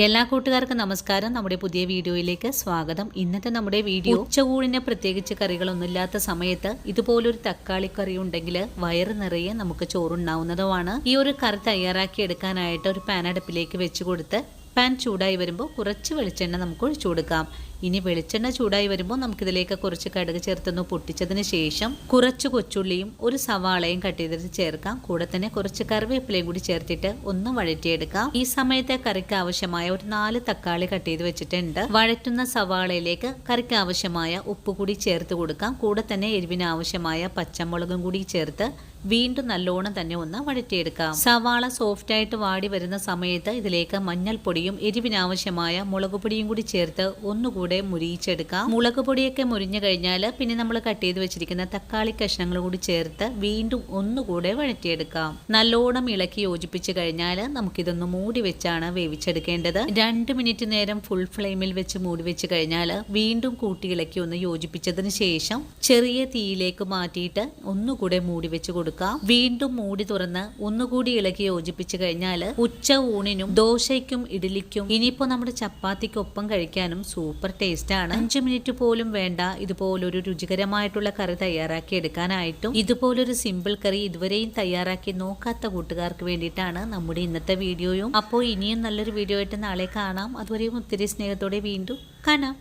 എല്ലാ കൂട്ടുകാർക്കും നമസ്കാരം. നമ്മുടെ പുതിയ വീഡിയോയിലേക്ക് സ്വാഗതം. ഇന്നത്തെ നമ്മുടെ വീഡിയോ ഉച്ചകൂടിന് പ്രത്യേകിച്ച് കറികളൊന്നുമില്ലാത്ത സമയത്ത് ഇതുപോലൊരു തക്കാളി കറി ഉണ്ടെങ്കിൽ വയറ് നിറയെ നമുക്ക് ചോറുണ്ടാവുന്നതുമാണ്. ഈ ഒരു കറി തയ്യാറാക്കി എടുക്കാനായിട്ട് ഒരു പാൻ അടുപ്പിലേക്ക് വെച്ച് കൊടുത്ത് പാൻ ചൂടായി വരുമ്പോൾ കുറച്ച് വെളിച്ചെണ്ണ നമുക്ക് ഒഴിച്ചു കൊടുക്കാം. ഇനി വെളിച്ചെണ്ണ ചൂടായി വരുമ്പോൾ നമുക്കിതിലേക്ക് കുറച്ച് കടുക് ചേർത്തൊന്ന് പൊട്ടിച്ചതിന് ശേഷം കുറച്ച് കൊച്ചുള്ളിയും ഒരു സവാളയും കട്ട് ചെയ്തിട്ട് ചേർക്കാം. കൂടെ തന്നെ കുറച്ച് കറിവേപ്പിലയും കൂടി ചേർത്തിട്ട് ഒന്ന് വഴറ്റിയെടുക്കാം. ഈ സമയത്ത് കറിക്ക് ആവശ്യമായ ഒരു 4 തക്കാളി കട്ട് ചെയ്ത് വെച്ചിട്ടുണ്ട്. വഴറ്റുന്ന സവാളയിലേക്ക് കറിക്ക് ആവശ്യമായ ഉപ്പ് കൂടി ചേർത്ത് കൊടുക്കാം. കൂടെ തന്നെ എരിവിന് ആവശ്യമായ പച്ചമുളകും കൂടി ചേർത്ത് വീണ്ടും നല്ലോണം തന്നെ ഒന്ന് വഴറ്റിയെടുക്കാം. സവാള സോഫ്റ്റ് ആയിട്ട് വാടി വരുന്ന സമയത്ത് ഇതിലേക്ക് മഞ്ഞൾപ്പൊടിയും എരിവിനാവശ്യമായ മുളക് പൊടിയും കൂടി ചേർത്ത് ഒന്നുകൂടെ മുരിയിച്ചെടുക്കാം. മുളക് പൊടിയൊക്കെ മുരിഞ്ഞു കഴിഞ്ഞാൽ പിന്നെ നമ്മൾ കട്ട് ചെയ്ത് വെച്ചിരിക്കുന്ന തക്കാളി കഷ്ണങ്ങൾ കൂടി ചേർത്ത് വീണ്ടും ഒന്നുകൂടെ വഴറ്റിയെടുക്കാം. നല്ലോണം ഇളക്കി യോജിപ്പിച്ച് കഴിഞ്ഞാൽ നമുക്കിതൊന്ന് മൂടി വെച്ചാണ് വേവിച്ചെടുക്കേണ്ടത്. 2 മിനിറ്റ് നേരം ഫുൾ ഫ്ലെയിമിൽ വെച്ച് മൂടി വെച്ച് കഴിഞ്ഞാൽ വീണ്ടും കൂട്ടി ഇളക്കി ഒന്ന് യോജിപ്പിച്ചതിന് ശേഷം ചെറിയ തീയിലേക്ക് മാറ്റിയിട്ട് ഒന്നുകൂടെ മൂടി വെച്ച് കൊടുക്കാം. വീണ്ടും മൂടി തുറന്ന് ഒന്നുകൂടി ഇളക്കി യോജിപ്പിച്ച് കഴിഞ്ഞാൽ ഉച്ച ഊണിനും ദോശയ്ക്കും ഇഡ്ഡലിക്കും ഇനിയിപ്പോ നമ്മുടെ ചപ്പാത്തിക്കൊപ്പം കഴിക്കാനും സൂപ്പർ ടേസ്റ്റ് ആണ്. 5 മിനിറ്റ് പോലും വേണ്ട ഇതുപോലൊരു രുചികരമായിട്ടുള്ള കറി തയ്യാറാക്കി എടുക്കാനായിട്ടും. ഇതുപോലൊരു സിമ്പിൾ കറി ഇതുവരെയും തയ്യാറാക്കി നോക്കാത്ത കൂട്ടുകാർക്ക് വേണ്ടിയിട്ടാണ് നമ്മുടെ ഇന്നത്തെ വീഡിയോയും. അപ്പോൾ ഇനിയും നല്ലൊരു വീഡിയോ ആയിട്ട് നാളെ കാണാം. അതുവരെയും ഒത്തിരി സ്നേഹത്തോടെ വീണ്ടും കാണാം.